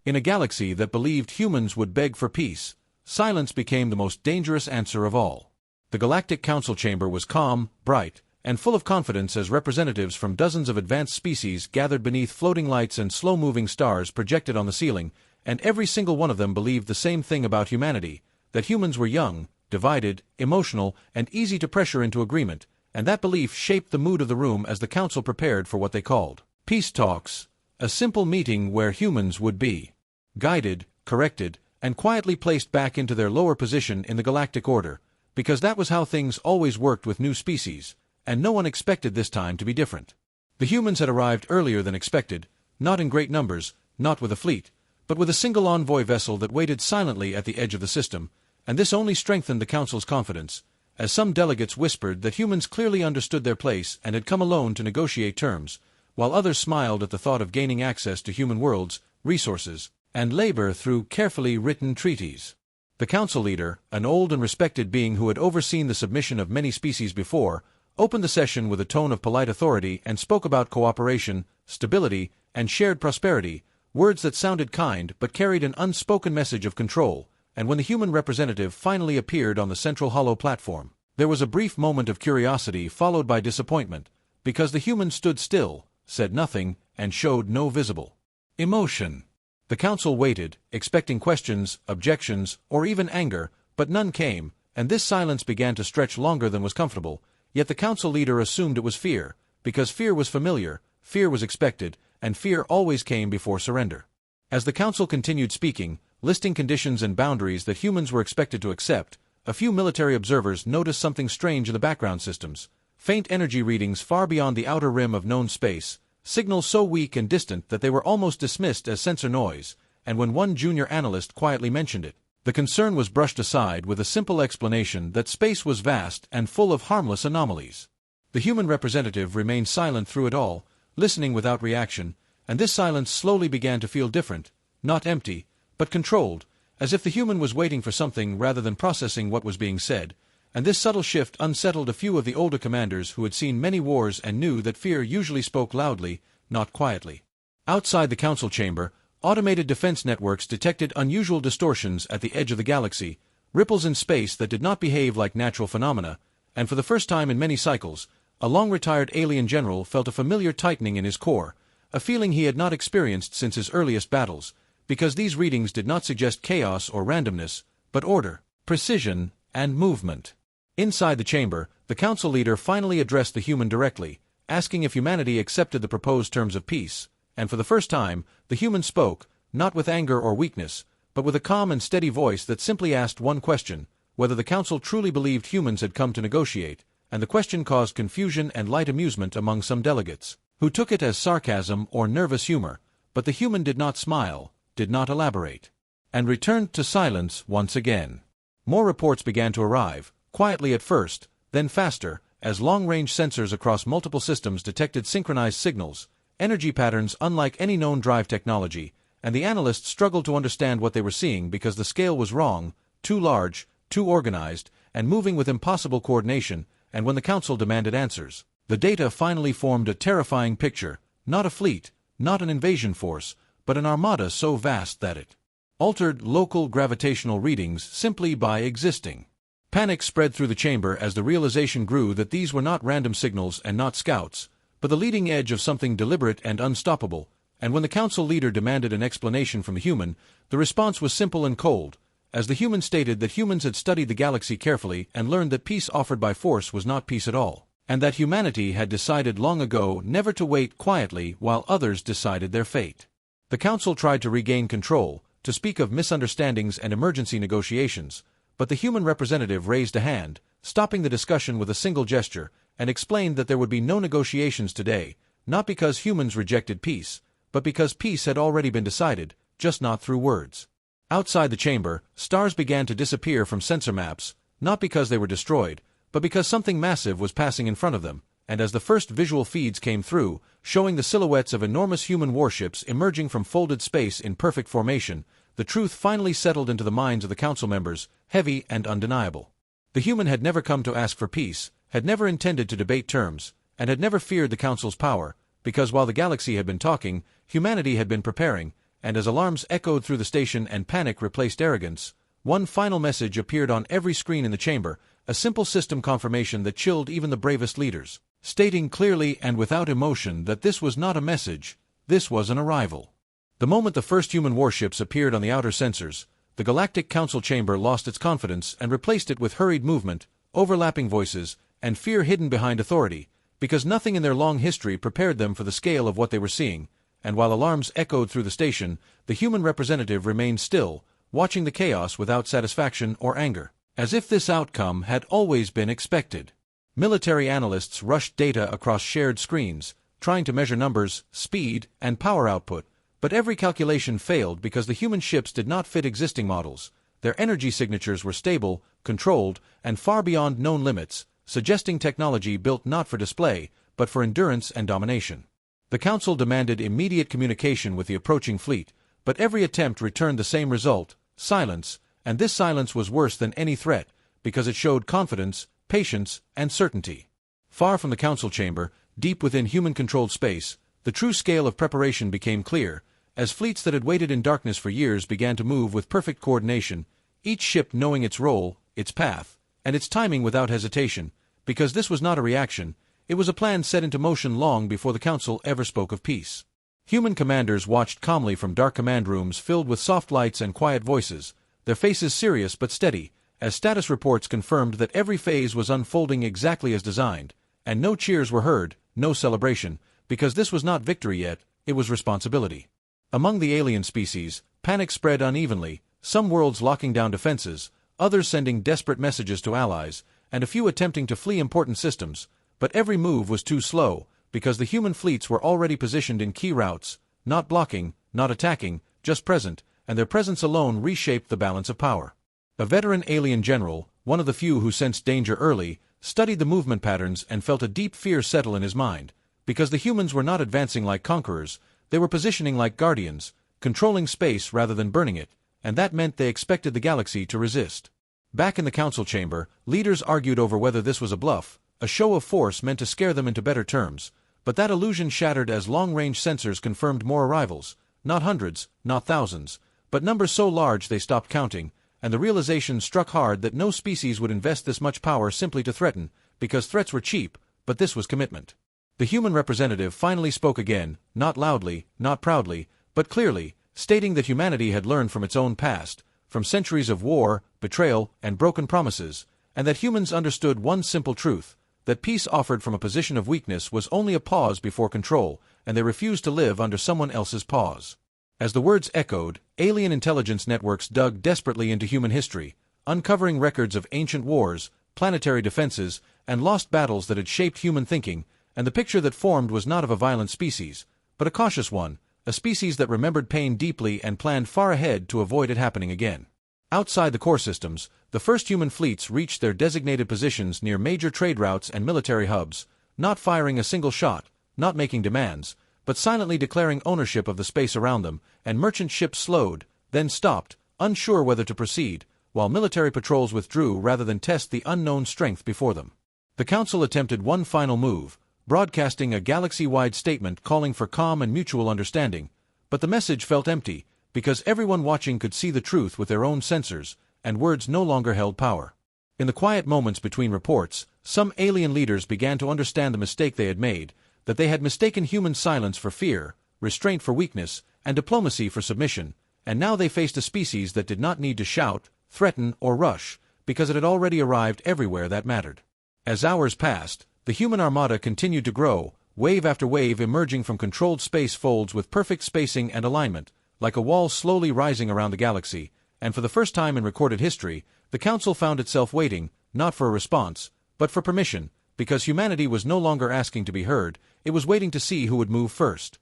In a galaxy that believed humans would beg for peace, silence became the most dangerous answer of all. The Galactic Council chamber was calm, bright, and full of confidence as representatives from dozens of advanced species gathered beneath floating lights and slow-moving stars projected on the ceiling, and every single one of them believed the same thing about humanity, that humans were young, divided, emotional, and easy to pressure into agreement, and that belief shaped the mood of the room as the Council prepared for what they called peace talks, a simple meeting where humans would be guided, corrected, and quietly placed back into their lower position in the galactic order, because that was how things always worked with new species, and no one expected this time to be different. The humans had arrived earlier than expected, not in great numbers, not with a fleet, but with a single envoy vessel that waited silently at the edge of the system, and this only strengthened the Council's confidence, as some delegates whispered that humans clearly understood their place and had come alone to negotiate terms, while others smiled at the thought of gaining access to human worlds, resources, and labor through carefully written treaties. The Council leader, an old and respected being who had overseen the submission of many species before, opened the session with a tone of polite authority and spoke about cooperation, stability, and shared prosperity, words that sounded kind but carried an unspoken message of control. And when the human representative finally appeared on the central hollow platform, there was a brief moment of curiosity followed by disappointment, because the human stood still, said nothing, and showed no visible emotion. The Council waited, expecting questions, objections, or even anger, but none came, and this silence began to stretch longer than was comfortable, yet the Council leader assumed it was fear, because fear was familiar, fear was expected, and fear always came before surrender. As the Council continued speaking, listing conditions and boundaries that humans were expected to accept, a few military observers noticed something strange in the background systems: faint energy readings far beyond the outer rim of known space, signals so weak and distant that they were almost dismissed as sensor noise, and when one junior analyst quietly mentioned it, the concern was brushed aside with a simple explanation that space was vast and full of harmless anomalies. The human representative remained silent through it all, listening without reaction, and this silence slowly began to feel different, not empty, but controlled, as if the human was waiting for something rather than processing what was being said, and this subtle shift unsettled a few of the older commanders who had seen many wars and knew that fear usually spoke loudly, not quietly. Outside the Council chamber, automated defense networks detected unusual distortions at the edge of the galaxy, ripples in space that did not behave like natural phenomena, and for the first time in many cycles, a long-retired alien general felt a familiar tightening in his core, a feeling he had not experienced since his earliest battles, because these readings did not suggest chaos or randomness, but order, precision, and movement. Inside the chamber, the Council leader finally addressed the human directly, asking if humanity accepted the proposed terms of peace, and for the first time, the human spoke, not with anger or weakness, but with a calm and steady voice that simply asked one question: whether the Council truly believed humans had come to negotiate, and the question caused confusion and light amusement among some delegates, who took it as sarcasm or nervous humor, but the human did not smile, did not elaborate, and returned to silence once again. More reports began to arrive, quietly at first, then faster, as long-range sensors across multiple systems detected synchronized signals, energy patterns unlike any known drive technology, and the analysts struggled to understand what they were seeing because the scale was wrong, too large, too organized, and moving with impossible coordination, and when the Council demanded answers, the data finally formed a terrifying picture: not a fleet, not an invasion force, but an armada so vast that it altered local gravitational readings simply by existing. Panic spread through the chamber as the realization grew that these were not random signals and not scouts, but the leading edge of something deliberate and unstoppable, and when the Council leader demanded an explanation from the human, the response was simple and cold, as the human stated that humans had studied the galaxy carefully and learned that peace offered by force was not peace at all, and that humanity had decided long ago never to wait quietly while others decided their fate. The Council tried to regain control, to speak of misunderstandings and emergency negotiations, but the human representative raised a hand, stopping the discussion with a single gesture, and explained that there would be no negotiations today, not because humans rejected peace, but because peace had already been decided, just not through words. Outside the chamber, stars began to disappear from sensor maps, not because they were destroyed, but because something massive was passing in front of them, and as the first visual feeds came through, showing the silhouettes of enormous human warships emerging from folded space in perfect formation, the truth finally settled into the minds of the Council members, heavy and undeniable. The human had never come to ask for peace, had never intended to debate terms, and had never feared the Council's power, because while the galaxy had been talking, humanity had been preparing, and as alarms echoed through the station and panic replaced arrogance, one final message appeared on every screen in the chamber, a simple system confirmation that chilled even the bravest leaders, stating clearly and without emotion that this was not a message, this was an arrival. The moment the first human warships appeared on the outer sensors, the Galactic Council chamber lost its confidence and replaced it with hurried movement, overlapping voices, and fear hidden behind authority, because nothing in their long history prepared them for the scale of what they were seeing, and while alarms echoed through the station, the human representative remained still, watching the chaos without satisfaction or anger, as if this outcome had always been expected. Military analysts rushed data across shared screens, trying to measure numbers, speed, and power output, but every calculation failed because the human ships did not fit existing models. Their energy signatures were stable, controlled, and far beyond known limits, suggesting technology built not for display, but for endurance and domination. The Council demanded immediate communication with the approaching fleet, but every attempt returned the same result: silence, and this silence was worse than any threat, because it showed confidence, patience, and certainty. Far from the Council chamber, deep within human-controlled space, the true scale of preparation became clear, as fleets that had waited in darkness for years began to move with perfect coordination, each ship knowing its role, its path, and its timing without hesitation, because this was not a reaction, it was a plan set into motion long before the Council ever spoke of peace. Human commanders watched calmly from dark command rooms filled with soft lights and quiet voices, their faces serious but steady, as status reports confirmed that every phase was unfolding exactly as designed, and no cheers were heard, no celebration, because this was not victory yet, it was responsibility. Among the alien species, panic spread unevenly, some worlds locking down defenses, others sending desperate messages to allies, and a few attempting to flee important systems, but every move was too slow, because the human fleets were already positioned in key routes, not blocking, not attacking, just present, and their presence alone reshaped the balance of power. A veteran alien general, one of the few who sensed danger early, studied the movement patterns and felt a deep fear settle in his mind, because the humans were not advancing like conquerors, they were positioning like guardians, controlling space rather than burning it, and that meant they expected the galaxy to resist. Back in the Council chamber, leaders argued over whether this was a bluff, a show of force meant to scare them into better terms, but that illusion shattered as long-range sensors confirmed more arrivals, not hundreds, not thousands, but numbers so large they stopped counting, and the realization struck hard that no species would invest this much power simply to threaten, because threats were cheap, but this was commitment. The human representative finally spoke again, not loudly, not proudly, but clearly, stating that humanity had learned from its own past, from centuries of war, betrayal, and broken promises, and that humans understood one simple truth, that peace offered from a position of weakness was only a pause before control, and they refused to live under someone else's pause. As the words echoed, alien intelligence networks dug desperately into human history, uncovering records of ancient wars, planetary defenses, and lost battles that had shaped human thinking, and the picture that formed was not of a violent species, but a cautious one, a species that remembered pain deeply and planned far ahead to avoid it happening again. Outside the core systems, the first human fleets reached their designated positions near major trade routes and military hubs, not firing a single shot, not making demands, but silently declaring ownership of the space around them, and merchant ships slowed, then stopped, unsure whether to proceed, while military patrols withdrew rather than test the unknown strength before them. The Council attempted one final move, broadcasting a galaxy-wide statement calling for calm and mutual understanding, but the message felt empty, because everyone watching could see the truth with their own sensors, and words no longer held power. In the quiet moments between reports, some alien leaders began to understand the mistake they had made, that they had mistaken human silence for fear, restraint for weakness, and diplomacy for submission, and now they faced a species that did not need to shout, threaten, or rush, because it had already arrived everywhere that mattered. As hours passed, the human armada continued to grow, wave after wave emerging from controlled space folds with perfect spacing and alignment, like a wall slowly rising around the galaxy, and for the first time in recorded history, the Council found itself waiting, not for a response, but for permission, because humanity was no longer asking to be heard, it was waiting to see who would move first.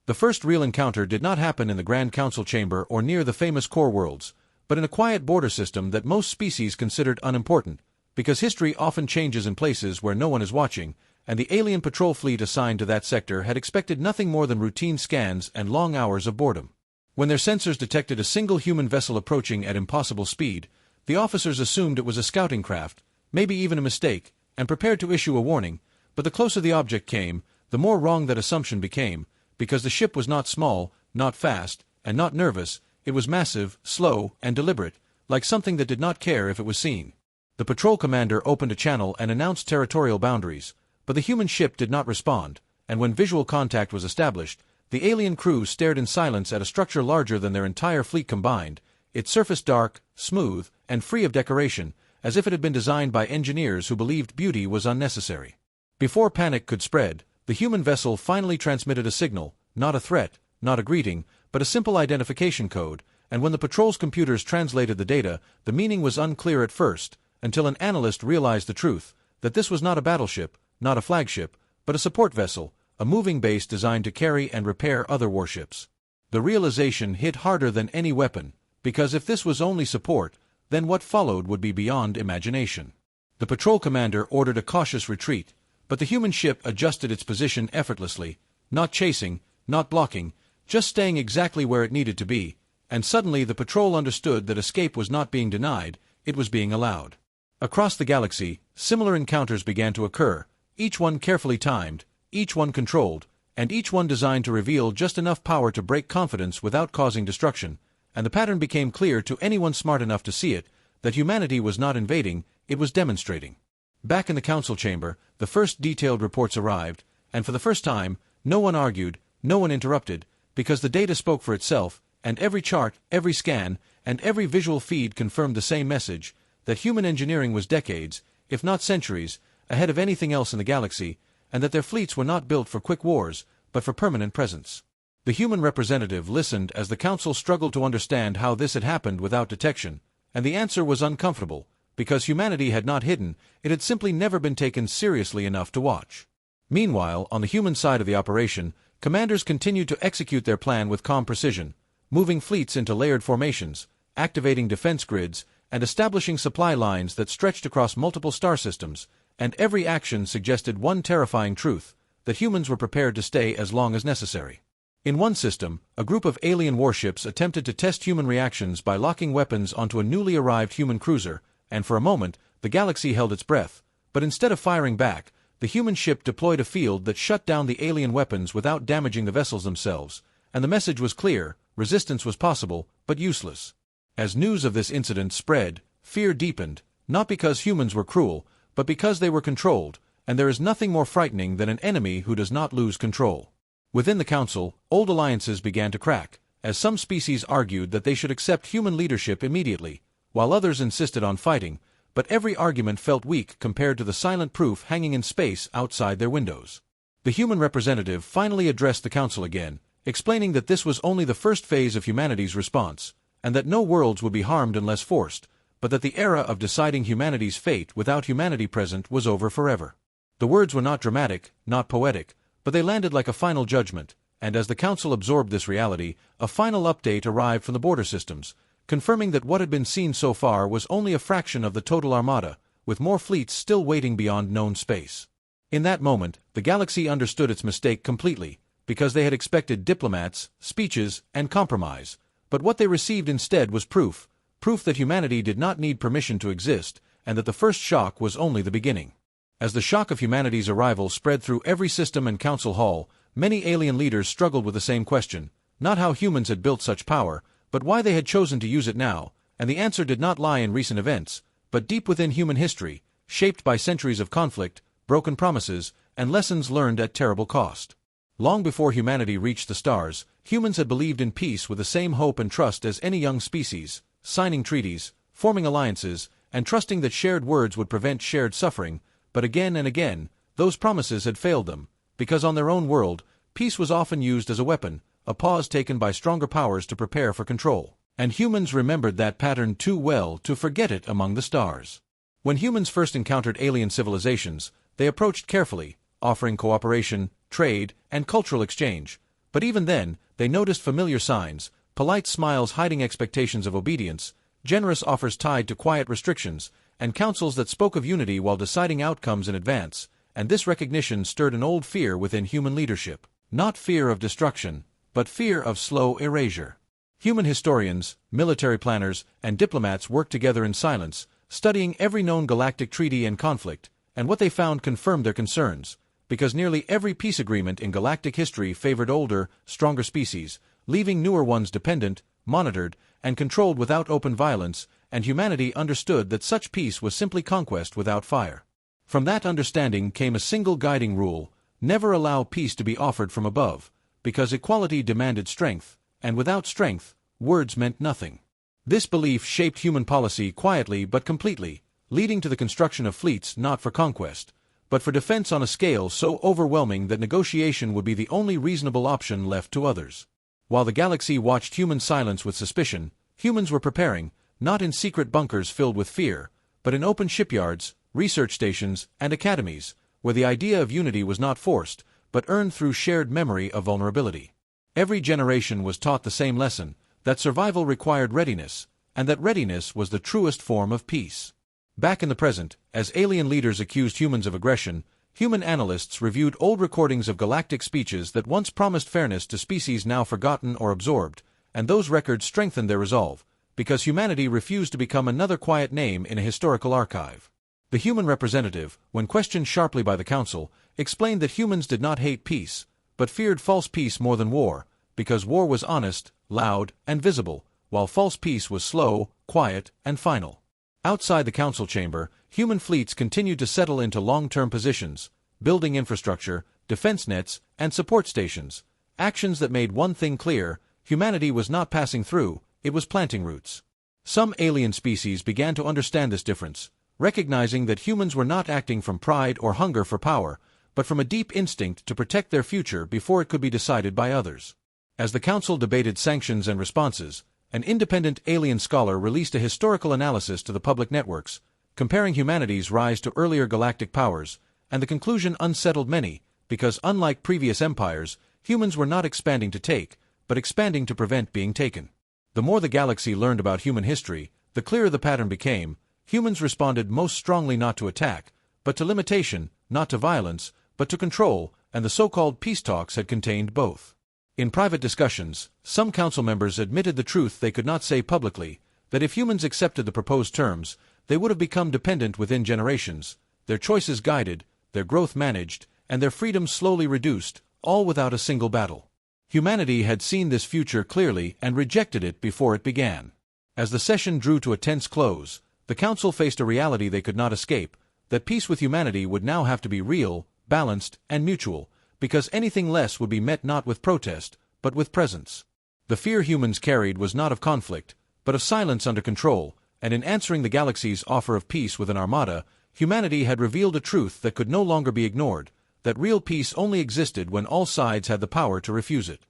The first real encounter did not happen in the Grand Council chamber or near the famous core worlds, but in a quiet border system that most species considered unimportant, because history often changes in places where no one is watching, and the alien patrol fleet assigned to that sector had expected nothing more than routine scans and long hours of boredom. When their sensors detected a single human vessel approaching at impossible speed, the officers assumed it was a scouting craft, maybe even a mistake, and prepared to issue a warning, but the closer the object came, the more wrong that assumption became, because the ship was not small, not fast, and not nervous, it was massive, slow, and deliberate, like something that did not care if it was seen. The patrol commander opened a channel and announced territorial boundaries, but the human ship did not respond, and when visual contact was established, the alien crew stared in silence at a structure larger than their entire fleet combined, its surface dark, smooth, and free of decoration, as if it had been designed by engineers who believed beauty was unnecessary. Before panic could spread, the human vessel finally transmitted a signal, not a threat, not a greeting, but a simple identification code, and when the patrol's computers translated the data, the meaning was unclear at first, until an analyst realized the truth, that this was not a battleship, not a flagship, but a support vessel, a moving base designed to carry and repair other warships. The realization hit harder than any weapon, because if this was only support, then what followed would be beyond imagination. The patrol commander ordered a cautious retreat, but the human ship adjusted its position effortlessly, not chasing, not blocking, just staying exactly where it needed to be, and suddenly the patrol understood that escape was not being denied, it was being allowed. Across the galaxy, similar encounters began to occur, each one carefully timed, each one controlled, and each one designed to reveal just enough power to break confidence without causing destruction, and the pattern became clear to anyone smart enough to see it, that humanity was not invading, it was demonstrating. Back in the council chamber, the first detailed reports arrived, and for the first time, no one argued, no one interrupted, because the data spoke for itself, and every chart, every scan, and every visual feed confirmed the same message, that human engineering was decades, if not centuries, ahead of anything else in the galaxy, and that their fleets were not built for quick wars, but for permanent presence. The human representative listened as the council struggled to understand how this had happened without detection, and the answer was uncomfortable, because humanity had not hidden, it had simply never been taken seriously enough to watch. Meanwhile, on the human side of the operation, commanders continued to execute their plan with calm precision, moving fleets into layered formations, activating defense grids, and establishing supply lines that stretched across multiple star systems, and every action suggested one terrifying truth, that humans were prepared to stay as long as necessary. In one system, a group of alien warships attempted to test human reactions by locking weapons onto a newly arrived human cruiser, and for a moment, the galaxy held its breath, but instead of firing back, the human ship deployed a field that shut down the alien weapons without damaging the vessels themselves, and the message was clear, resistance was possible, but useless. As news of this incident spread, fear deepened, not because humans were cruel, but because they were controlled, and there is nothing more frightening than an enemy who does not lose control. Within the council, old alliances began to crack, as some species argued that they should accept human leadership immediately, while others insisted on fighting, but every argument felt weak compared to the silent proof hanging in space outside their windows. The human representative finally addressed the council again, explaining that this was only the first phase of humanity's response, and that no worlds would be harmed unless forced, but that the era of deciding humanity's fate without humanity present was over forever. The words were not dramatic, not poetic, but they landed like a final judgment, and as the council absorbed this reality, a final update arrived from the border systems, confirming that what had been seen so far was only a fraction of the total armada, with more fleets still waiting beyond known space. In that moment, the galaxy understood its mistake completely, because they had expected diplomats, speeches, and compromise, but what they received instead was proof that humanity did not need permission to exist, and that the first shock was only the beginning. As the shock of humanity's arrival spread through every system and council hall, many alien leaders struggled with the same question, not how humans had built such power, but why they had chosen to use it now, and the answer did not lie in recent events, but deep within human history, shaped by centuries of conflict, broken promises, and lessons learned at terrible cost. Long before humanity reached the stars, humans had believed in peace with the same hope and trust as any young species, signing treaties, forming alliances, and trusting that shared words would prevent shared suffering, but again and again, those promises had failed them, because on their own world, peace was often used as a weapon, a pause taken by stronger powers to prepare for control. And humans remembered that pattern too well to forget it among the stars. When humans first encountered alien civilizations, they approached carefully, offering cooperation, trade, and cultural exchange, but even then, they noticed familiar signs, polite smiles hiding expectations of obedience, generous offers tied to quiet restrictions, and councils that spoke of unity while deciding outcomes in advance, and this recognition stirred an old fear within human leadership. Not fear of destruction, but fear of slow erasure. Human historians, military planners, and diplomats worked together in silence, studying every known galactic treaty and conflict, and what they found confirmed their concerns, because nearly every peace agreement in galactic history favored older, stronger species, leaving newer ones dependent, monitored, and controlled without open violence, and humanity understood that such peace was simply conquest without fire. From that understanding came a single guiding rule: never allow peace to be offered from above, because equality demanded strength, and without strength, words meant nothing. This belief shaped human policy quietly but completely, leading to the construction of fleets not for conquest, but for defense on a scale so overwhelming that negotiation would be the only reasonable option left to others. While the galaxy watched human silence with suspicion, humans were preparing, not in secret bunkers filled with fear, but in open shipyards, research stations, and academies, where the idea of unity was not forced, but earned through shared memory of vulnerability. Every generation was taught the same lesson, that survival required readiness, and that readiness was the truest form of peace. Back in the present, as alien leaders accused humans of aggression, human analysts reviewed old recordings of galactic speeches that once promised fairness to species now forgotten or absorbed, and those records strengthened their resolve, because humanity refused to become another quiet name in a historical archive. The human representative, when questioned sharply by the council, explained that humans did not hate peace, but feared false peace more than war, because war was honest, loud, and visible, while false peace was slow, quiet, and final. Outside the council chamber, human fleets continued to settle into long-term positions, building infrastructure, defense nets, and support stations, actions that made one thing clear: humanity was not passing through, it was planting roots. Some alien species began to understand this difference, recognizing that humans were not acting from pride or hunger for power, but from a deep instinct to protect their future before it could be decided by others. As the council debated sanctions and responses, an independent alien scholar released a historical analysis to the public networks, comparing humanity's rise to earlier galactic powers, and the conclusion unsettled many, because unlike previous empires, humans were not expanding to take, but expanding to prevent being taken. The more the galaxy learned about human history, the clearer the pattern became: humans responded most strongly not to attack, but to limitation, not to violence, but to control, and the so-called peace talks had contained both. In private discussions, some council members admitted the truth they could not say publicly, that if humans accepted the proposed terms, they would have become dependent within generations, their choices guided, their growth managed, and their freedom slowly reduced, all without a single battle. Humanity had seen this future clearly and rejected it before it began. As the session drew to a tense close, the council faced a reality they could not escape: that peace with humanity would now have to be real, balanced, and mutual, because anything less would be met not with protest, but with presence. The fear humans carried was not of conflict, but of silence under control, and in answering the galaxy's offer of peace with an armada, humanity had revealed a truth that could no longer be ignored: that real peace only existed when all sides had the power to refuse it.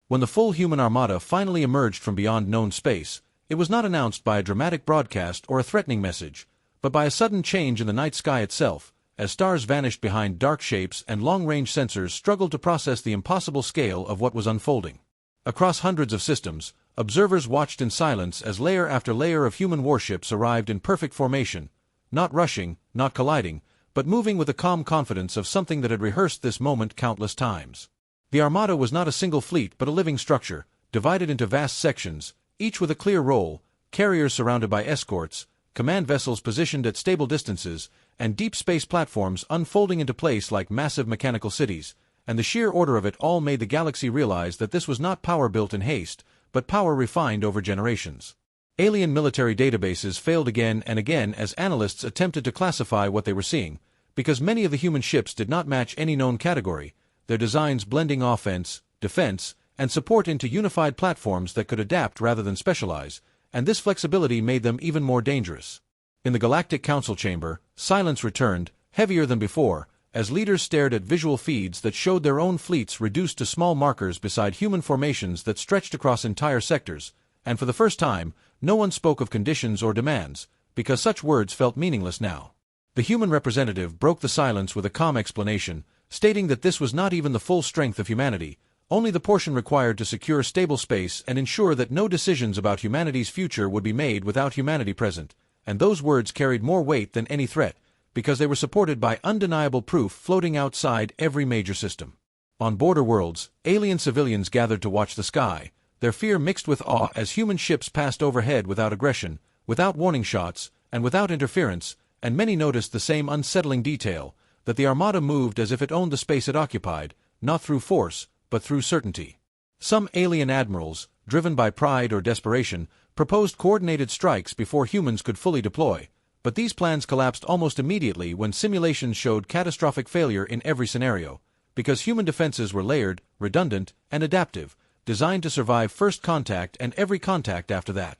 When the full human armada finally emerged from beyond known space, it was not announced by a dramatic broadcast or a threatening message, but by a sudden change in the night sky itself, as stars vanished behind dark shapes and long-range sensors struggled to process the impossible scale of what was unfolding. Across hundreds of systems, observers watched in silence as layer after layer of human warships arrived in perfect formation, not rushing, not colliding, but moving with the calm confidence of something that had rehearsed this moment countless times. The armada was not a single fleet but a living structure, divided into vast sections, each with a clear role: carriers surrounded by escorts, command vessels positioned at stable distances, and deep space platforms unfolding into place like massive mechanical cities, and the sheer order of it all made the galaxy realize that this was not power built in haste, but power refined over generations. Alien military databases failed again and again as analysts attempted to classify what they were seeing, because many of the human ships did not match any known category, their designs blending offense, defense, and support into unified platforms that could adapt rather than specialize, and this flexibility made them even more dangerous. In the Galactic Council chamber, silence returned, heavier than before, as leaders stared at visual feeds that showed their own fleets reduced to small markers beside human formations that stretched across entire sectors, and for the first time, no one spoke of conditions or demands, because such words felt meaningless now. The human representative broke the silence with a calm explanation, stating that this was not even the full strength of humanity, only the portion required to secure stable space and ensure that no decisions about humanity's future would be made without humanity present, and those words carried more weight than any threat, because they were supported by undeniable proof floating outside every major system. On border worlds, alien civilians gathered to watch the sky, their fear mixed with awe as human ships passed overhead without aggression, without warning shots, and without interference, and many noticed the same unsettling detail, that the armada moved as if it owned the space it occupied, not through force, but through certainty. Some alien admirals, driven by pride or desperation, proposed coordinated strikes before humans could fully deploy, but these plans collapsed almost immediately when simulations showed catastrophic failure in every scenario, because human defenses were layered, redundant, and adaptive, designed to survive first contact and every contact after that.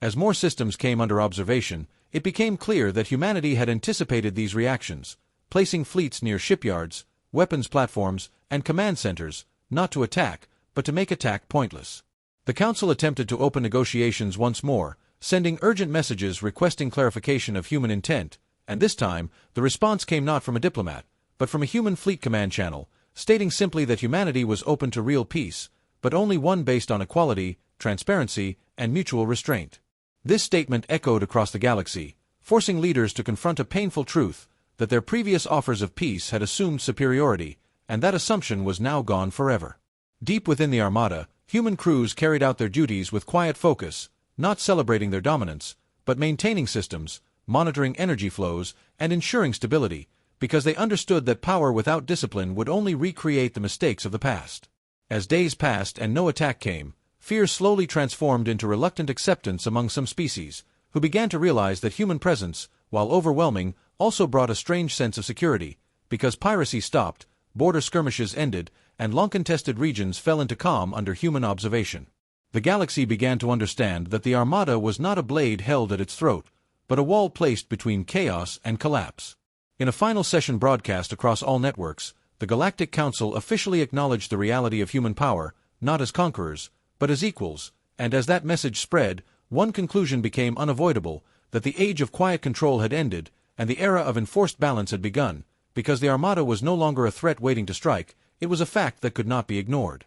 As more systems came under observation, it became clear that humanity had anticipated these reactions, placing fleets near shipyards, weapons platforms, and command centers, not to attack, but to make attack pointless. The Council attempted to open negotiations once more, sending urgent messages requesting clarification of human intent, and this time, the response came not from a diplomat, but from a human fleet command channel, stating simply that humanity was open to real peace, but only one based on equality, transparency, and mutual restraint. This statement echoed across the galaxy, forcing leaders to confront a painful truth, that their previous offers of peace had assumed superiority, and that assumption was now gone forever. Deep within the Armada, human crews carried out their duties with quiet focus, not celebrating their dominance, but maintaining systems, monitoring energy flows, and ensuring stability, because they understood that power without discipline would only recreate the mistakes of the past. As days passed and no attack came, fear slowly transformed into reluctant acceptance among some species, who began to realize that human presence, while overwhelming, also brought a strange sense of security, because piracy stopped, border skirmishes ended, and long-contested regions fell into calm under human observation. The galaxy began to understand that the Armada was not a blade held at its throat, but a wall placed between chaos and collapse. In a final session broadcast across all networks, the Galactic Council officially acknowledged the reality of human power, not as conquerors, but as equals, and as that message spread, one conclusion became unavoidable, that the age of quiet control had ended, and the era of enforced balance had begun, because the Armada was no longer a threat waiting to strike, it was a fact that could not be ignored.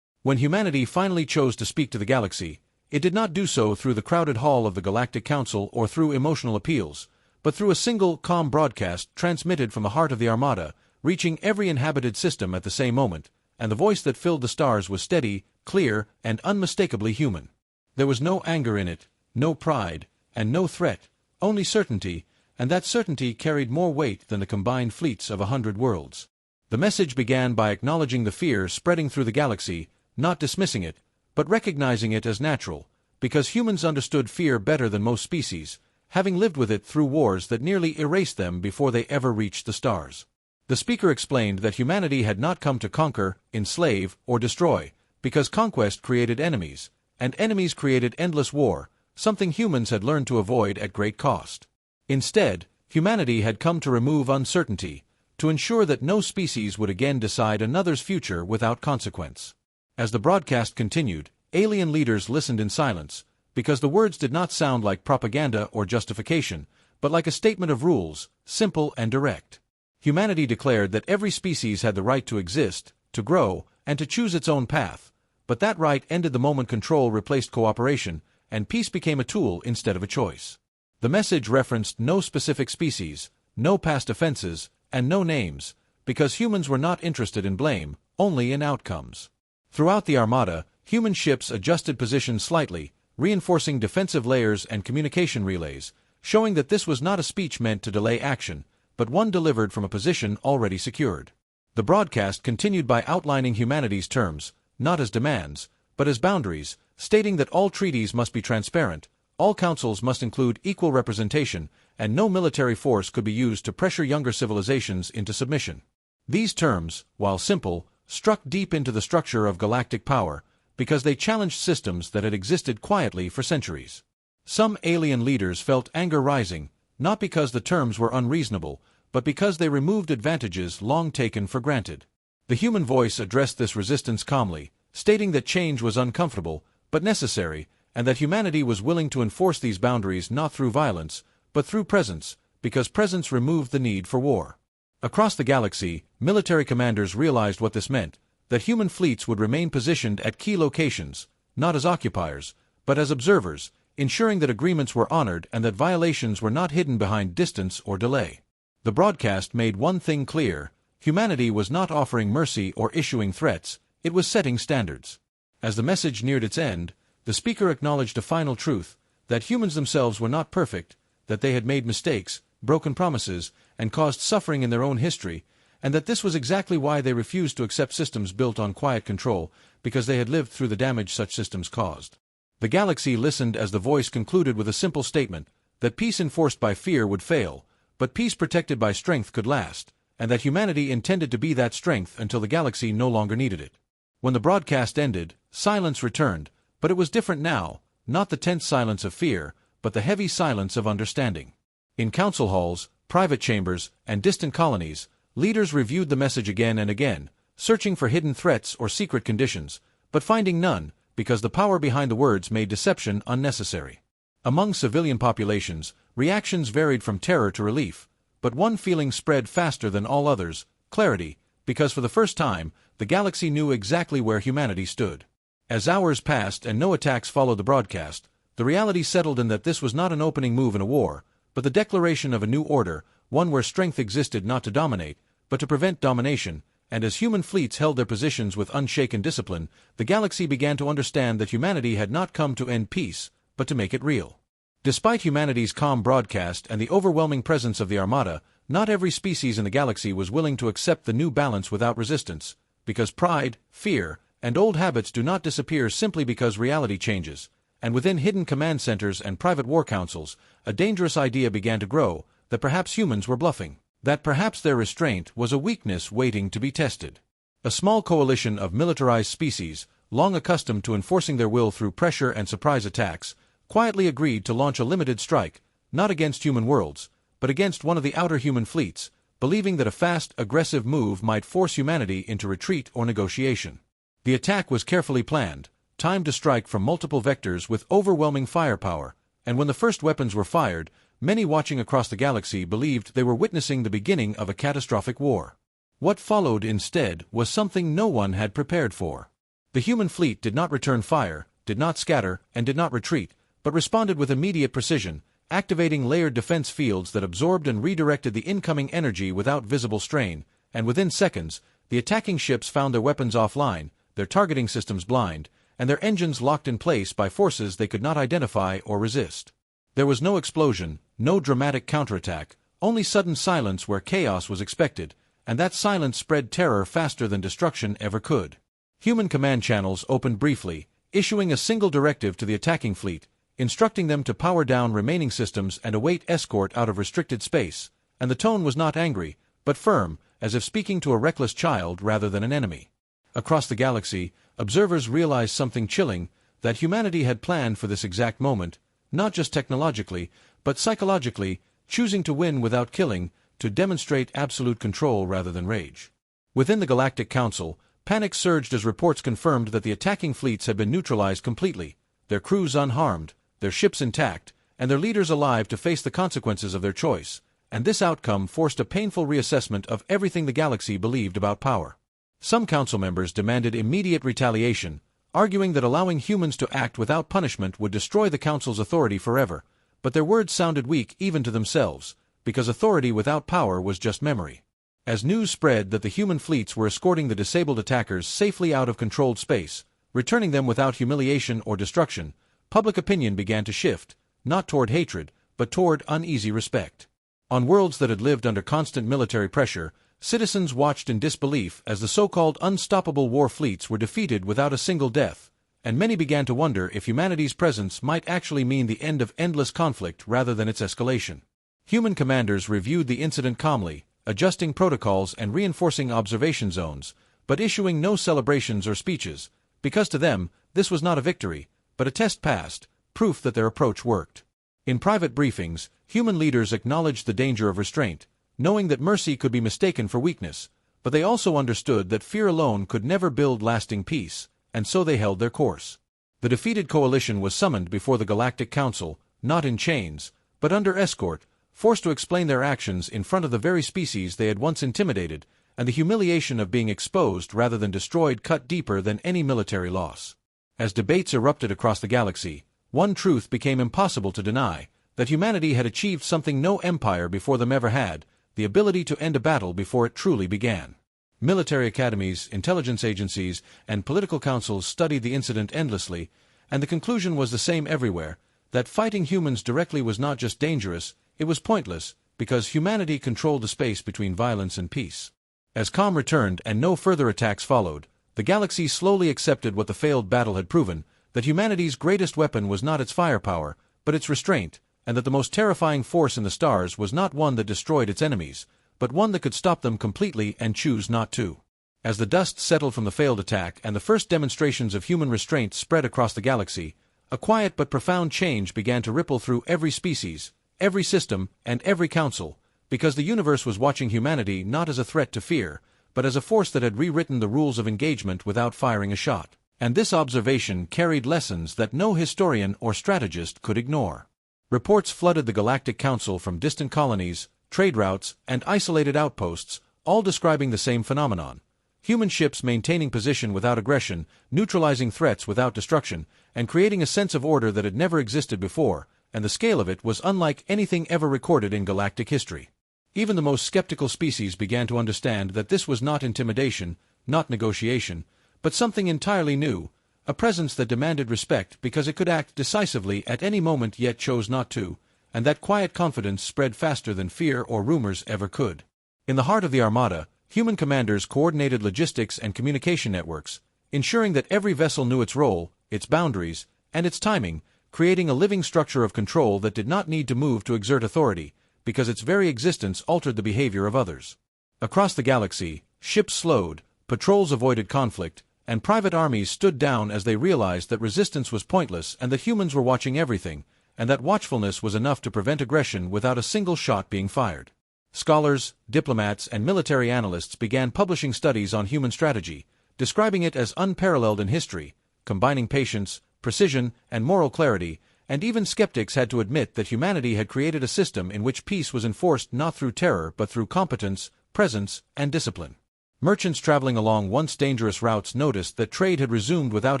When humanity finally chose to speak to the galaxy, it did not do so through the crowded hall of the Galactic Council or through emotional appeals, but through a single, calm broadcast transmitted from the heart of the Armada, reaching every inhabited system at the same moment, and the voice that filled the stars was steady, clear, and unmistakably human. There was no anger in it, no pride, and no threat, only certainty, and that certainty carried more weight than the combined fleets of 100 worlds. The message began by acknowledging the fear spreading through the galaxy, not dismissing it, but recognizing it as natural, because humans understood fear better than most species, having lived with it through wars that nearly erased them before they ever reached the stars. The speaker explained that humanity had not come to conquer, enslave, or destroy, because conquest created enemies, and enemies created endless war, something humans had learned to avoid at great cost. Instead, humanity had come to remove uncertainty, to ensure that no species would again decide another's future without consequence. As the broadcast continued, alien leaders listened in silence, because the words did not sound like propaganda or justification, but like a statement of rules, simple and direct. Humanity declared that every species had the right to exist, to grow, and to choose its own path, but that right ended the moment control replaced cooperation, and peace became a tool instead of a choice. The message referenced no specific species, no past offenses, and no names, because humans were not interested in blame, only in outcomes. Throughout the Armada, human ships adjusted positions slightly, reinforcing defensive layers and communication relays, showing that this was not a speech meant to delay action, but one delivered from a position already secured. The broadcast continued by outlining humanity's terms, not as demands, but as boundaries, stating that all treaties must be transparent, all councils must include equal representation, and no military force could be used to pressure younger civilizations into submission. These terms, while simple, struck deep into the structure of galactic power, because they challenged systems that had existed quietly for centuries. Some alien leaders felt anger rising, not because the terms were unreasonable, but because they removed advantages long taken for granted. The human voice addressed this resistance calmly, stating that change was uncomfortable, but necessary, and that humanity was willing to enforce these boundaries not through violence, but through presence, because presence removed the need for war. Across the galaxy, military commanders realized what this meant, that human fleets would remain positioned at key locations, not as occupiers, but as observers, ensuring that agreements were honored and that violations were not hidden behind distance or delay. The broadcast made one thing clear: humanity was not offering mercy or issuing threats, it was setting standards. As the message neared its end, the speaker acknowledged a final truth, that humans themselves were not perfect, that they had made mistakes, broken promises, and caused suffering in their own history, and that this was exactly why they refused to accept systems built on quiet control, because they had lived through the damage such systems caused. The galaxy listened as the voice concluded with a simple statement, that peace enforced by fear would fail, but peace protected by strength could last, and that humanity intended to be that strength until the galaxy no longer needed it. When the broadcast ended, silence returned, but it was different now, not the tense silence of fear, but the heavy silence of understanding. In council halls, private chambers, and distant colonies, leaders reviewed the message again and again, searching for hidden threats or secret conditions, but finding none, because the power behind the words made deception unnecessary. Among civilian populations, reactions varied from terror to relief, but one feeling spread faster than all others: clarity, because for the first time, the galaxy knew exactly where humanity stood. As hours passed and no attacks followed the broadcast, the reality settled in that this was not an opening move in a war, but the declaration of a new order, one where strength existed not to dominate, but to prevent domination, and as human fleets held their positions with unshaken discipline, the galaxy began to understand that humanity had not come to end peace, but to make it real. Despite humanity's calm broadcast and the overwhelming presence of the Armada, not every species in the galaxy was willing to accept the new balance without resistance, because pride, fear, and old habits do not disappear simply because reality changes, and within hidden command centers and private war councils, a dangerous idea began to grow, that perhaps humans were bluffing, that perhaps their restraint was a weakness waiting to be tested. A small coalition of militarized species, long accustomed to enforcing their will through pressure and surprise attacks, quietly agreed to launch a limited strike, not against human worlds, but against one of the outer human fleets, believing that a fast, aggressive move might force humanity into retreat or negotiation. The attack was carefully planned, timed to strike from multiple vectors with overwhelming firepower, and when the first weapons were fired, many watching across the galaxy believed they were witnessing the beginning of a catastrophic war. What followed instead was something no one had prepared for. The human fleet did not return fire, did not scatter, and did not retreat, but responded with immediate precision, activating layered defense fields that absorbed and redirected the incoming energy without visible strain, and within seconds, the attacking ships found their weapons offline, their targeting systems blind, and their engines locked in place by forces they could not identify or resist. There was no explosion, no dramatic counterattack, only sudden silence where chaos was expected, and that silence spread terror faster than destruction ever could. Human command channels opened briefly, issuing a single directive to the attacking fleet, instructing them to power down remaining systems and await escort out of restricted space, and the tone was not angry, but firm, as if speaking to a reckless child rather than an enemy. Across the galaxy, observers realized something chilling, that humanity had planned for this exact moment, not just technologically, but psychologically, choosing to win without killing, to demonstrate absolute control rather than rage. Within the Galactic Council, panic surged as reports confirmed that the attacking fleets had been neutralized completely, their crews unharmed, their ships intact, and their leaders alive to face the consequences of their choice, and this outcome forced a painful reassessment of everything the galaxy believed about power. Some council members demanded immediate retaliation, arguing that allowing humans to act without punishment would destroy the council's authority forever, but their words sounded weak even to themselves, because authority without power was just memory. As news spread that the human fleets were escorting the disabled attackers safely out of controlled space, returning them without humiliation or destruction, public opinion began to shift, not toward hatred, but toward uneasy respect. On worlds that had lived under constant military pressure, citizens watched in disbelief as the so-called unstoppable war fleets were defeated without a single death, and many began to wonder if humanity's presence might actually mean the end of endless conflict rather than its escalation. Human commanders reviewed the incident calmly, adjusting protocols and reinforcing observation zones, but issuing no celebrations or speeches, because to them, this was not a victory, but a test passed, proof that their approach worked. In private briefings, human leaders acknowledged the danger of restraint, knowing that mercy could be mistaken for weakness, but they also understood that fear alone could never build lasting peace, and so they held their course. The defeated coalition was summoned before the Galactic Council, not in chains, but under escort, forced to explain their actions in front of the very species they had once intimidated, and the humiliation of being exposed rather than destroyed cut deeper than any military loss. As debates erupted across the galaxy, one truth became impossible to deny, that humanity had achieved something no empire before them ever had, the ability to end a battle before it truly began. Military academies, intelligence agencies, and political councils studied the incident endlessly, and the conclusion was the same everywhere, that fighting humans directly was not just dangerous, it was pointless, because humanity controlled the space between violence and peace. As calm returned and no further attacks followed, the galaxy slowly accepted what the failed battle had proven, that humanity's greatest weapon was not its firepower, but its restraint, and that the most terrifying force in the stars was not one that destroyed its enemies, but one that could stop them completely and choose not to. As the dust settled from the failed attack and the first demonstrations of human restraint spread across the galaxy, a quiet but profound change began to ripple through every species, every system, and every council, because the universe was watching humanity not as a threat to fear, but as a force that had rewritten the rules of engagement without firing a shot. And this observation carried lessons that no historian or strategist could ignore. Reports flooded the Galactic Council from distant colonies, trade routes, and isolated outposts, all describing the same phenomenon. Human ships maintaining position without aggression, neutralizing threats without destruction, and creating a sense of order that had never existed before, and the scale of it was unlike anything ever recorded in galactic history. Even the most skeptical species began to understand that this was not intimidation, not negotiation, but something entirely new, a presence that demanded respect because it could act decisively at any moment yet chose not to, and that quiet confidence spread faster than fear or rumors ever could. In the heart of the Armada, human commanders coordinated logistics and communication networks, ensuring that every vessel knew its role, its boundaries, and its timing, creating a living structure of control that did not need to move to exert authority, because its very existence altered the behavior of others. Across the galaxy, ships slowed, patrols avoided conflict, and private armies stood down as they realized that resistance was pointless and that humans were watching everything, and that watchfulness was enough to prevent aggression without a single shot being fired. Scholars, diplomats, and military analysts began publishing studies on human strategy, describing it as unparalleled in history, combining patience, precision, and moral clarity, and even skeptics had to admit that humanity had created a system in which peace was enforced not through terror but through competence, presence, and discipline. Merchants traveling along once dangerous routes noticed that trade had resumed without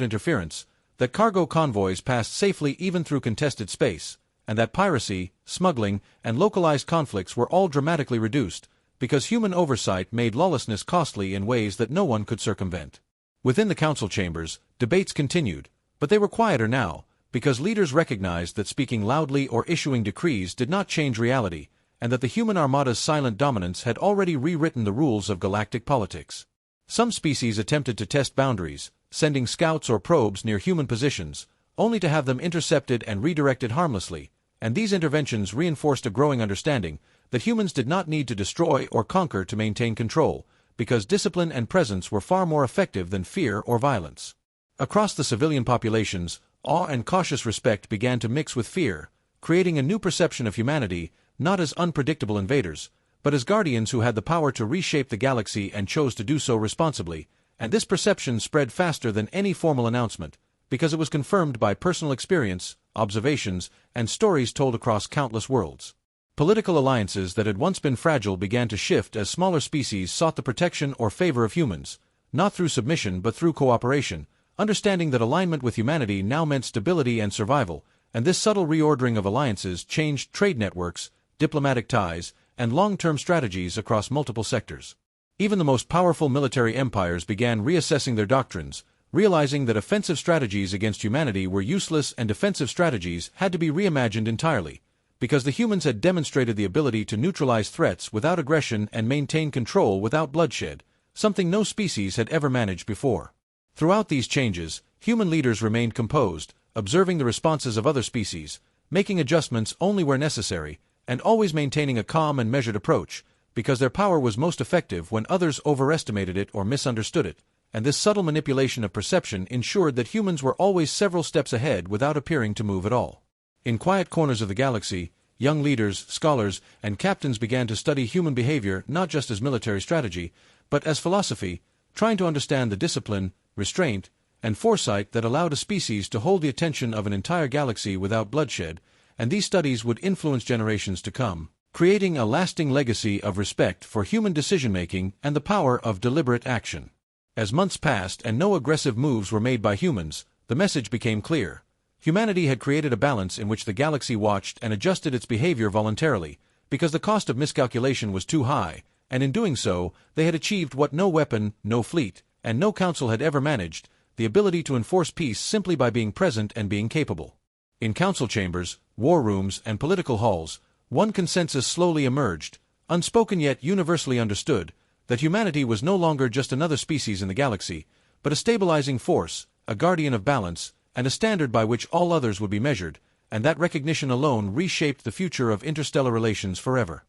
interference, that cargo convoys passed safely even through contested space, and that piracy, smuggling, and localized conflicts were all dramatically reduced, because human oversight made lawlessness costly in ways that no one could circumvent. Within the council chambers, debates continued, but they were quieter now, because leaders recognized that speaking loudly or issuing decrees did not change reality, and that the human armada's silent dominance had already rewritten the rules of galactic politics. Some species attempted to test boundaries, sending scouts or probes near human positions, only to have them intercepted and redirected harmlessly, and these interventions reinforced a growing understanding that humans did not need to destroy or conquer to maintain control, because discipline and presence were far more effective than fear or violence. Across the civilian populations, awe and cautious respect began to mix with fear, creating a new perception of humanity, not as unpredictable invaders, but as guardians who had the power to reshape the galaxy and chose to do so responsibly, and this perception spread faster than any formal announcement, because it was confirmed by personal experience, observations, and stories told across countless worlds. Political alliances that had once been fragile began to shift as smaller species sought the protection or favor of humans, not through submission but through cooperation, understanding that alignment with humanity now meant stability and survival, and this subtle reordering of alliances changed trade networks, diplomatic ties, and long-term strategies across multiple sectors. Even the most powerful military empires began reassessing their doctrines, realizing that offensive strategies against humanity were useless and defensive strategies had to be reimagined entirely, because the humans had demonstrated the ability to neutralize threats without aggression and maintain control without bloodshed, something no species had ever managed before. Throughout these changes, human leaders remained composed, observing the responses of other species, making adjustments only where necessary, and always maintaining a calm and measured approach, because their power was most effective when others overestimated it or misunderstood it, and this subtle manipulation of perception ensured that humans were always several steps ahead without appearing to move at all. In quiet corners of the galaxy, young leaders, scholars, and captains began to study human behavior not just as military strategy, but as philosophy, trying to understand the discipline, restraint, and foresight that allowed a species to hold the attention of an entire galaxy without bloodshed, and these studies would influence generations to come, creating a lasting legacy of respect for human decision-making and the power of deliberate action. As months passed and no aggressive moves were made by humans, the message became clear. Humanity had created a balance in which the galaxy watched and adjusted its behavior voluntarily, because the cost of miscalculation was too high, and in doing so, they had achieved what no weapon, no fleet, and no council had ever managed, the ability to enforce peace simply by being present and being capable. In council chambers, war rooms, and political halls, one consensus slowly emerged, unspoken yet universally understood, that humanity was no longer just another species in the galaxy, but a stabilizing force, a guardian of balance, and a standard by which all others would be measured, and that recognition alone reshaped the future of interstellar relations forever.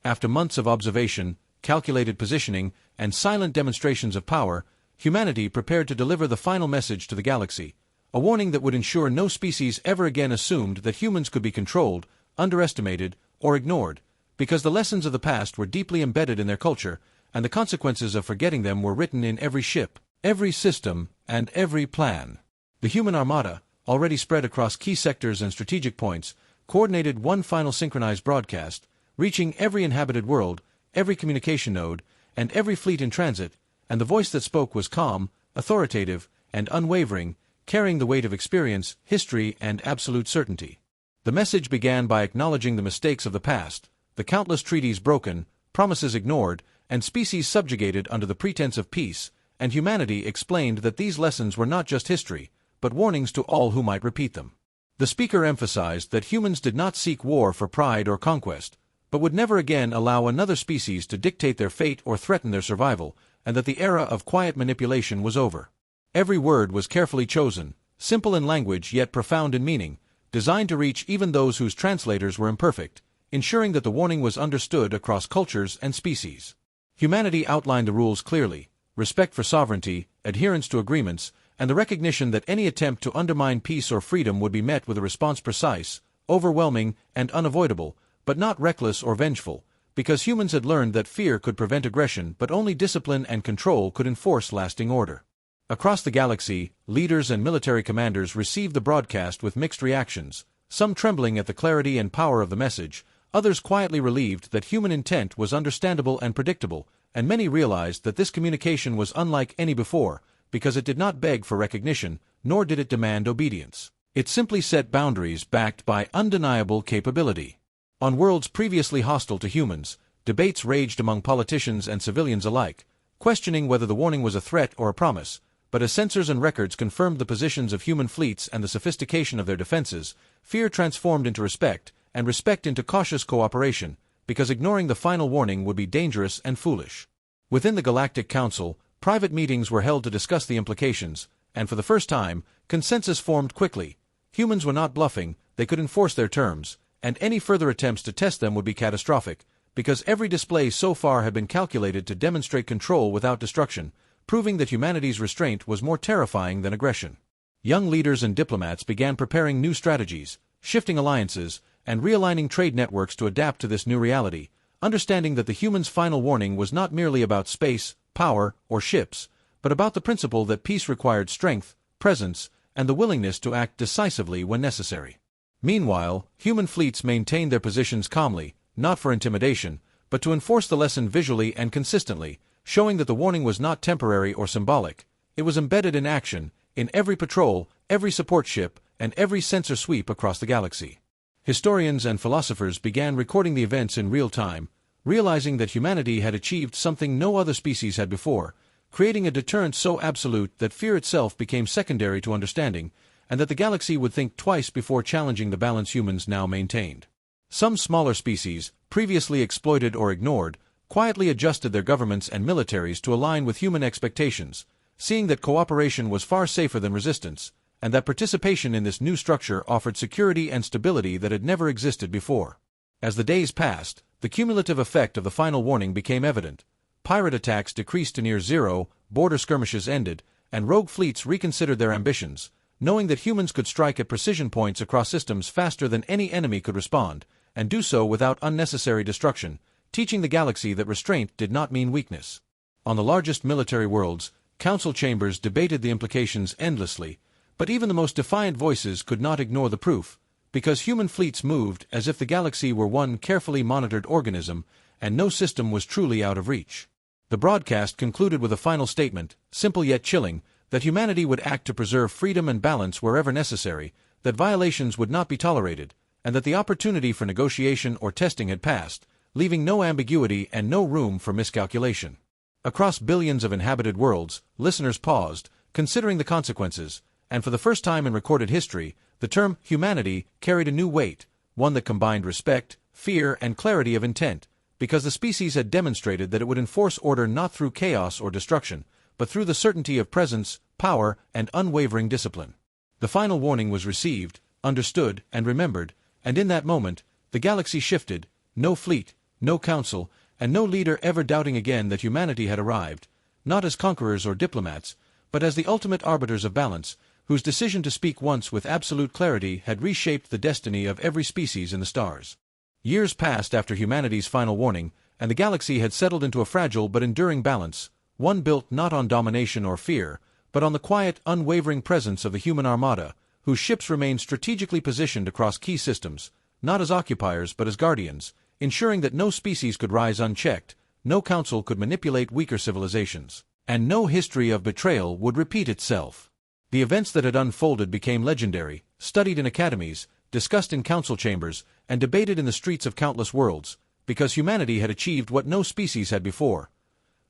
After months of observation, calculated positioning, and silent demonstrations of power, humanity prepared to deliver the final message to the galaxy, a warning that would ensure no species ever again assumed that humans could be controlled, underestimated, or ignored, because the lessons of the past were deeply embedded in their culture, and the consequences of forgetting them were written in every ship, every system, and every plan. The human armada, already spread across key sectors and strategic points, coordinated one final synchronized broadcast, reaching every inhabited world, every communication node, and every fleet in transit, and the voice that spoke was calm, authoritative, and unwavering, carrying the weight of experience, history, and absolute certainty. The message began by acknowledging the mistakes of the past, the countless treaties broken, promises ignored, and species subjugated under the pretense of peace, and humanity explained that these lessons were not just history, but warnings to all who might repeat them. The speaker emphasized that humans did not seek war for pride or conquest, but would never again allow another species to dictate their fate or threaten their survival, and that the era of quiet manipulation was over. Every word was carefully chosen, simple in language yet profound in meaning, designed to reach even those whose translators were imperfect, ensuring that the warning was understood across cultures and species. Humanity outlined the rules clearly: respect for sovereignty, adherence to agreements, and the recognition that any attempt to undermine peace or freedom would be met with a response precise, overwhelming, and unavoidable, but not reckless or vengeful, because humans had learned that fear could prevent aggression but only discipline and control could enforce lasting order. Across the galaxy, leaders and military commanders received the broadcast with mixed reactions, some trembling at the clarity and power of the message, others quietly relieved that human intent was understandable and predictable, and many realized that this communication was unlike any before, because it did not beg for recognition, nor did it demand obedience. It simply set boundaries backed by undeniable capability. On worlds previously hostile to humans, debates raged among politicians and civilians alike, questioning whether the warning was a threat or a promise, but as sensors and records confirmed the positions of human fleets and the sophistication of their defenses, fear transformed into respect, and respect into cautious cooperation, because ignoring the final warning would be dangerous and foolish. Within the Galactic Council, private meetings were held to discuss the implications, and for the first time, consensus formed quickly. Humans were not bluffing, they could enforce their terms, and any further attempts to test them would be catastrophic, because every display so far had been calculated to demonstrate control without destruction, proving that humanity's restraint was more terrifying than aggression. Young leaders and diplomats began preparing new strategies, shifting alliances, and realigning trade networks to adapt to this new reality, understanding that the humans' final warning was not merely about space, power, or ships, but about the principle that peace required strength, presence, and the willingness to act decisively when necessary. Meanwhile, human fleets maintained their positions calmly, not for intimidation, but to enforce the lesson visually and consistently, showing that the warning was not temporary or symbolic. It was embedded in action, in every patrol, every support ship, and every sensor sweep across the galaxy. Historians and philosophers began recording the events in real time, realizing that humanity had achieved something no other species had before, creating a deterrent so absolute that fear itself became secondary to understanding, and that the galaxy would think twice before challenging the balance humans now maintained. Some smaller species, previously exploited or ignored, quietly adjusted their governments and militaries to align with human expectations, seeing that cooperation was far safer than resistance, and that participation in this new structure offered security and stability that had never existed before. As the days passed, the cumulative effect of the final warning became evident. Pirate attacks decreased to near zero, border skirmishes ended, and rogue fleets reconsidered their ambitions, knowing that humans could strike at precision points across systems faster than any enemy could respond, and do so without unnecessary destruction, teaching the galaxy that restraint did not mean weakness. On the largest military worlds, council chambers debated the implications endlessly, but even the most defiant voices could not ignore the proof, because human fleets moved as if the galaxy were one carefully monitored organism, and no system was truly out of reach. The broadcast concluded with a final statement, simple yet chilling, that humanity would act to preserve freedom and balance wherever necessary, that violations would not be tolerated, and that the opportunity for negotiation or testing had passed, leaving no ambiguity and no room for miscalculation. Across billions of inhabited worlds, listeners paused, considering the consequences, and for the first time in recorded history, the term humanity carried a new weight, one that combined respect, fear, and clarity of intent, because the species had demonstrated that it would enforce order not through chaos or destruction, but through the certainty of presence, power, and unwavering discipline. The final warning was received, understood, and remembered, and in that moment, the galaxy shifted, no fleet, no council, and no leader ever doubting again that humanity had arrived, not as conquerors or diplomats, but as the ultimate arbiters of balance, whose decision to speak once with absolute clarity had reshaped the destiny of every species in the stars. Years passed after humanity's final warning, and the galaxy had settled into a fragile but enduring balance, one built not on domination or fear, but on the quiet, unwavering presence of the human armada, whose ships remained strategically positioned across key systems, not as occupiers but as guardians, ensuring that no species could rise unchecked, no council could manipulate weaker civilizations, and no history of betrayal would repeat itself. The events that had unfolded became legendary, studied in academies, discussed in council chambers, and debated in the streets of countless worlds, because humanity had achieved what no species had before: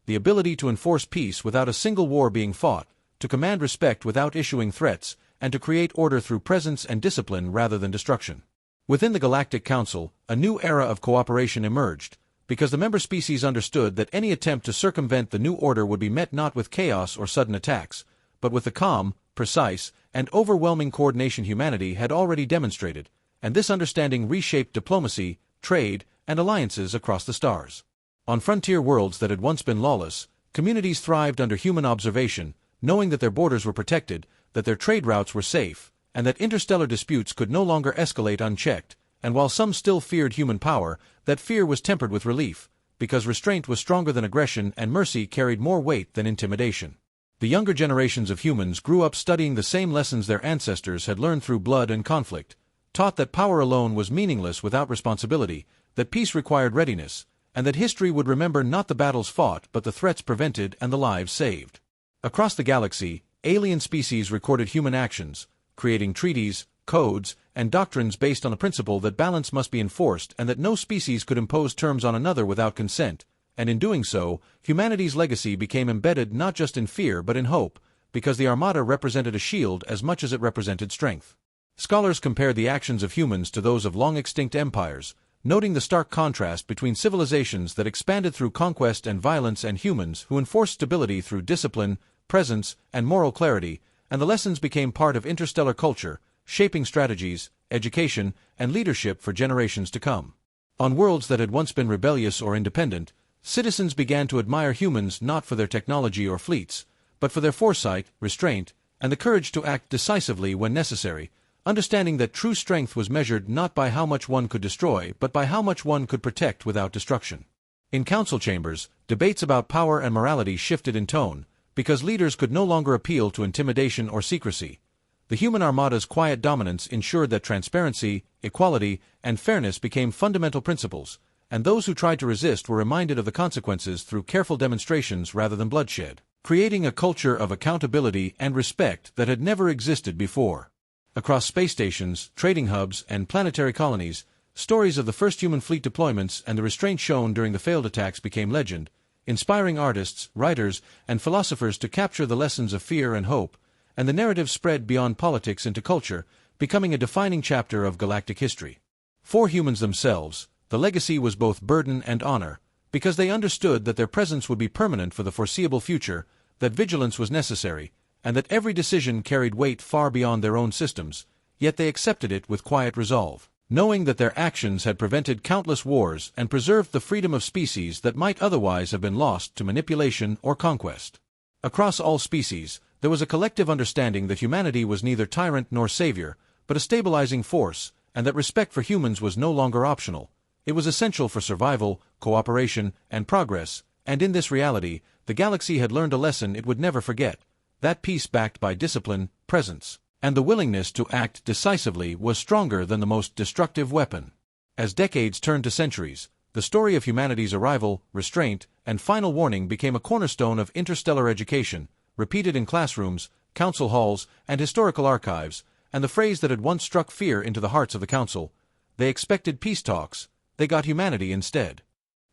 the ability to enforce peace without a single war being fought, to command respect without issuing threats, and to create order through presence and discipline rather than destruction. Within the Galactic Council, a new era of cooperation emerged, because the member species understood that any attempt to circumvent the new order would be met not with chaos or sudden attacks, but with the calm, precise, and overwhelming coordination humanity had already demonstrated, and this understanding reshaped diplomacy, trade, and alliances across the stars. On frontier worlds that had once been lawless, communities thrived under human observation, knowing that their borders were protected, that their trade routes were safe, and that interstellar disputes could no longer escalate unchecked, and while some still feared human power, that fear was tempered with relief, because restraint was stronger than aggression and mercy carried more weight than intimidation. The younger generations of humans grew up studying the same lessons their ancestors had learned through blood and conflict, taught that power alone was meaningless without responsibility, that peace required readiness, and that history would remember not the battles fought but the threats prevented and the lives saved. Across the galaxy, alien species recorded human actions, creating treaties, codes, and doctrines based on the principle that balance must be enforced and that no species could impose terms on another without consent, and in doing so, humanity's legacy became embedded not just in fear but in hope, because the Armada represented a shield as much as it represented strength. Scholars compared the actions of humans to those of long-extinct empires, noting the stark contrast between civilizations that expanded through conquest and violence and humans who enforced stability through discipline, presence, and moral clarity, and the lessons became part of interstellar culture, shaping strategies, education, and leadership for generations to come. On worlds that had once been rebellious or independent, citizens began to admire humans not for their technology or fleets, but for their foresight, restraint, and the courage to act decisively when necessary, understanding that true strength was measured not by how much one could destroy but by how much one could protect without destruction. In council chambers, debates about power and morality shifted in tone, because leaders could no longer appeal to intimidation or secrecy. The human armada's quiet dominance ensured that transparency, equality, and fairness became fundamental principles, and those who tried to resist were reminded of the consequences through careful demonstrations rather than bloodshed, creating a culture of accountability and respect that had never existed before. Across space stations, trading hubs, and planetary colonies, stories of the first human fleet deployments and the restraint shown during the failed attacks became legend, inspiring artists, writers, and philosophers to capture the lessons of fear and hope, and the narrative spread beyond politics into culture, becoming a defining chapter of galactic history. For humans themselves, the legacy was both burden and honor, because they understood that their presence would be permanent for the foreseeable future, that vigilance was necessary, and that every decision carried weight far beyond their own systems, yet they accepted it with quiet resolve, knowing that their actions had prevented countless wars and preserved the freedom of species that might otherwise have been lost to manipulation or conquest. Across all species, there was a collective understanding that humanity was neither tyrant nor savior, but a stabilizing force, and that respect for humans was no longer optional. It was essential for survival, cooperation, and progress, and in this reality, the galaxy had learned a lesson it would never forget: that peace backed by discipline, presence, and the willingness to act decisively was stronger than the most destructive weapon. As decades turned to centuries, the story of humanity's arrival, restraint, and final warning became a cornerstone of interstellar education, repeated in classrooms, council halls, and historical archives, and the phrase that had once struck fear into the hearts of the council, "They expected peace talks, they got humanity instead,"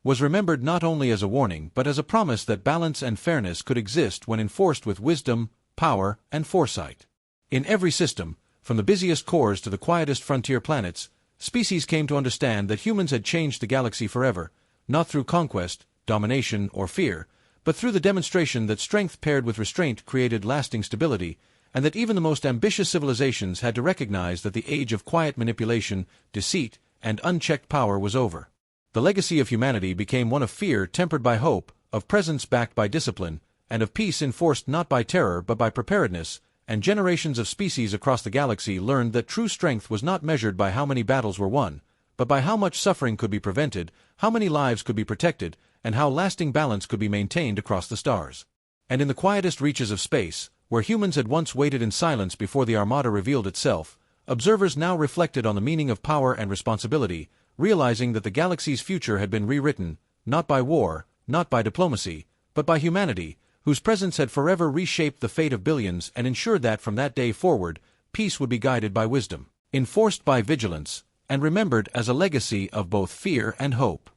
was remembered not only as a warning but as a promise that balance and fairness could exist when enforced with wisdom, power, and foresight. In every system, from the busiest cores to the quietest frontier planets, species came to understand that humans had changed the galaxy forever, not through conquest, domination, or fear, but through the demonstration that strength paired with restraint created lasting stability, and that even the most ambitious civilizations had to recognize that the age of quiet manipulation, deceit, and unchecked power was over. The legacy of humanity became one of fear tempered by hope, of presence backed by discipline, and of peace enforced not by terror but by preparedness, and generations of species across the galaxy learned that true strength was not measured by how many battles were won, but by how much suffering could be prevented, how many lives could be protected, and how lasting balance could be maintained across the stars. And in the quietest reaches of space, where humans had once waited in silence before the Armada revealed itself, observers now reflected on the meaning of power and responsibility, realizing that the galaxy's future had been rewritten, not by war, not by diplomacy, but by humanity, whose presence had forever reshaped the fate of billions and ensured that from that day forward, peace would be guided by wisdom, enforced by vigilance, and remembered as a legacy of both fear and hope.